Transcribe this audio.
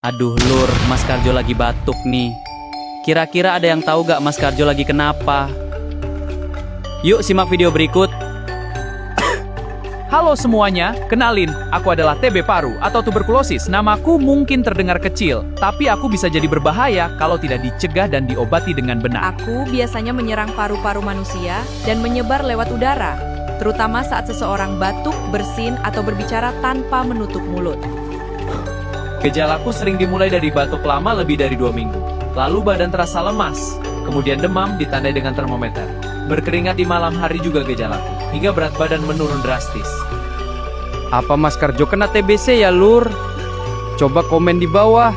Aduh Lur, Mas Karjo lagi batuk nih. Kira-kira ada yang tahu gak Mas Karjo lagi kenapa? Yuk simak video berikut. Halo semuanya, kenalin, aku adalah TB paru atau tuberkulosis. Namaku mungkin terdengar kecil, tapi aku bisa jadi berbahaya kalau tidak dicegah dan diobati dengan benar. Aku biasanya menyerang paru-paru manusia dan menyebar lewat udara, terutama saat seseorang batuk, bersin, atau berbicara tanpa menutup mulut. Gejalaku sering dimulai dari batuk lama lebih dari 2 minggu. Lalu badan terasa lemas, kemudian demam ditandai dengan termometer. Berkeringat di malam hari juga gejalaku, hingga berat badan menurun drastis. Apa Mas Karjo kena TBC ya Lur? Coba komen di bawah.